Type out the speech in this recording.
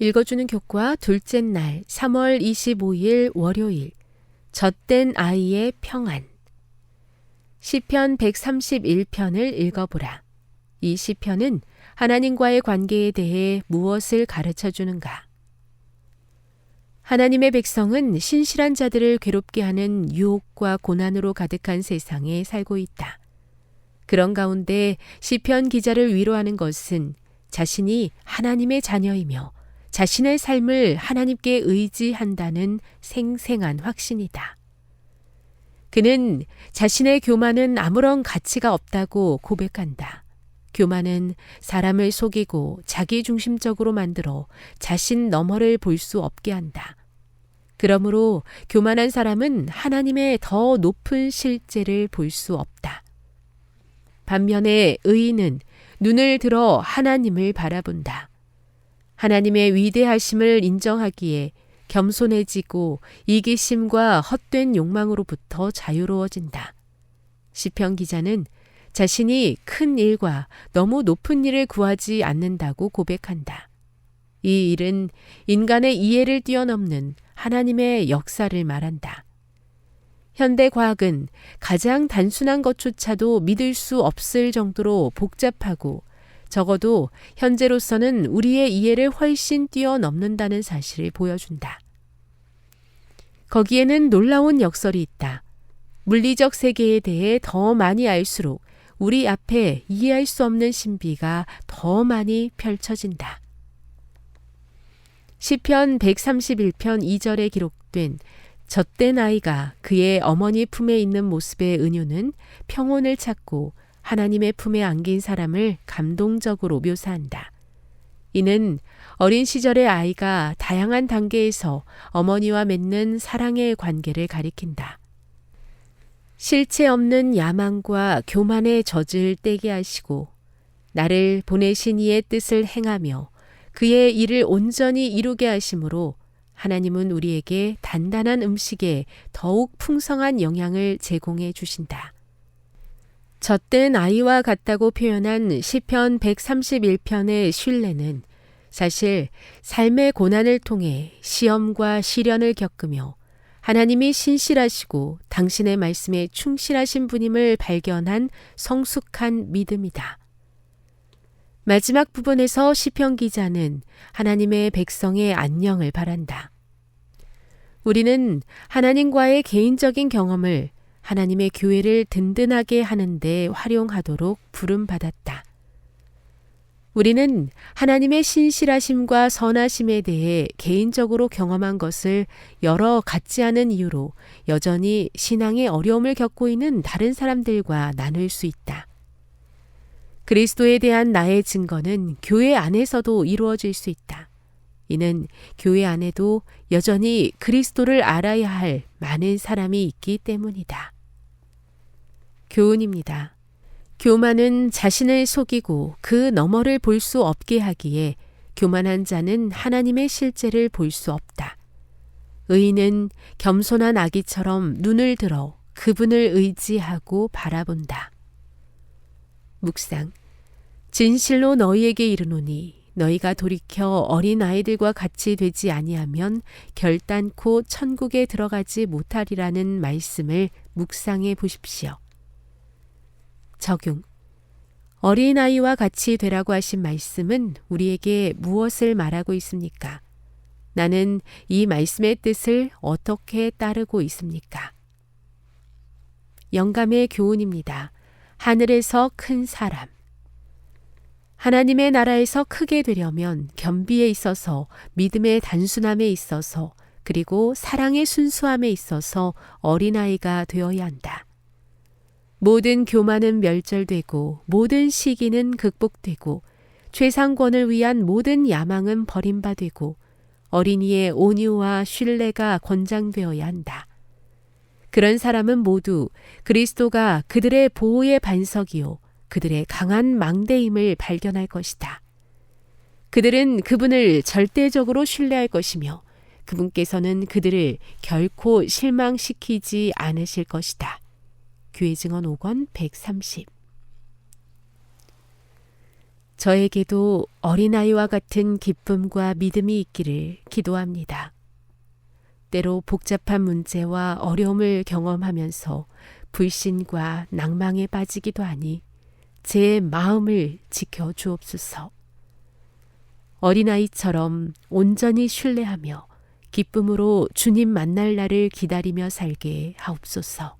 읽어주는 교과 둘째 날 3월 25일 월요일 젖된 아이의 평안. 시편 131편을 읽어보라. 이 시편은 하나님과의 관계에 대해 무엇을 가르쳐 주는가? 하나님의 백성은 신실한 자들을 괴롭게 하는 유혹과 고난으로 가득한 세상에 살고 있다. 그런 가운데 시편 기자를 위로하는 것은 자신이 하나님의 자녀이며 자신의 삶을 하나님께 의지한다는 생생한 확신이다. 그는 자신의 교만은 아무런 가치가 없다고 고백한다. 교만은 사람을 속이고 자기중심적으로 만들어 자신 너머를 볼 수 없게 한다. 그러므로 교만한 사람은 하나님의 더 높은 실제를 볼 수 없다. 반면에 의인은 눈을 들어 하나님을 바라본다. 하나님의 위대하심을 인정하기에 겸손해지고 이기심과 헛된 욕망으로부터 자유로워진다. 시편 기자는 자신이 큰 일과 너무 높은 일을 구하지 않는다고 고백한다. 이 일은 인간의 이해를 뛰어넘는 하나님의 역사를 말한다. 현대 과학은 가장 단순한 것조차도 믿을 수 없을 정도로 복잡하고 적어도 현재로서는 우리의 이해를 훨씬 뛰어넘는다는 사실을 보여준다. 거기에는 놀라운 역설이 있다. 물리적 세계에 대해 더 많이 알수록 우리 앞에 이해할 수 없는 신비가 더 많이 펼쳐진다. 시편 131편 2절에 기록된 젖된 아이가 그의 어머니 품에 있는 모습의 은유는 평온을 찾고 하나님의 품에 안긴 사람을 감동적으로 묘사한다. 이는 어린 시절의 아이가 다양한 단계에서 어머니와 맺는 사랑의 관계를 가리킨다. 실체 없는 야망과 교만의 젖을 떼게 하시고 나를 보내신 이의 뜻을 행하며 그의 일을 온전히 이루게 하심으로 하나님은 우리에게 단단한 음식에 더욱 풍성한 영양을 제공해 주신다. 젖된 아이와 같다고 표현한 시편 131편의 신뢰는 사실 삶의 고난을 통해 시험과 시련을 겪으며 하나님이 신실하시고 당신의 말씀에 충실하신 분임을 발견한 성숙한 믿음이다. 마지막 부분에서 시편 기자는 하나님의 백성의 안녕을 바란다. 우리는 하나님과의 개인적인 경험을 하나님의 교회를 든든하게 하는데 활용하도록 부름받았다. 우리는 하나님의 신실하심과 선하심에 대해 개인적으로 경험한 것을 여러 같지 않은 이유로 여전히 신앙의 어려움을 겪고 있는 다른 사람들과 나눌 수 있다. 그리스도에 대한 나의 증거는 교회 안에서도 이루어질 수 있다. 이는 교회 안에도 여전히 그리스도를 알아야 할 많은 사람이 있기 때문이다. 교훈입니다. 교만은 자신을 속이고 그 너머를 볼 수 없게 하기에 교만한 자는 하나님의 실제를 볼 수 없다. 의인은 겸손한 아기처럼 눈을 들어 그분을 의지하고 바라본다. 묵상. 진실로 너희에게 이르노니 너희가 돌이켜 어린 아이들과 같이 되지 아니하면 결단코 천국에 들어가지 못하리라는 말씀을 묵상해 보십시오. 적용. 어린아이와 같이 되라고 하신 말씀은 우리에게 무엇을 말하고 있습니까? 나는 이 말씀의 뜻을 어떻게 따르고 있습니까? 영감의 교훈입니다. 하늘에서 큰 사람. 하나님의 나라에서 크게 되려면 겸비에 있어서 믿음의 단순함에 있어서 그리고 사랑의 순수함에 있어서 어린아이가 되어야 한다. 모든 교만은 멸절되고 모든 시기는 극복되고 최상권을 위한 모든 야망은 버림받되고 어린이의 온유와 신뢰가 권장되어야 한다. 그런 사람은 모두 그리스도가 그들의 보호의 반석이요 그들의 강한 망대임을 발견할 것이다. 그들은 그분을 절대적으로 신뢰할 것이며 그분께서는 그들을 결코 실망시키지 않으실 것이다. 교회 증언 5권 130. 저에게도 어린아이와 같은 기쁨과 믿음이 있기를 기도합니다. 때로 복잡한 문제와 어려움을 경험하면서 불신과 낭망에 빠지기도 하니 제 마음을 지켜 주옵소서. 어린아이처럼 온전히 신뢰하며 기쁨으로 주님 만날 날을 기다리며 살게 하옵소서.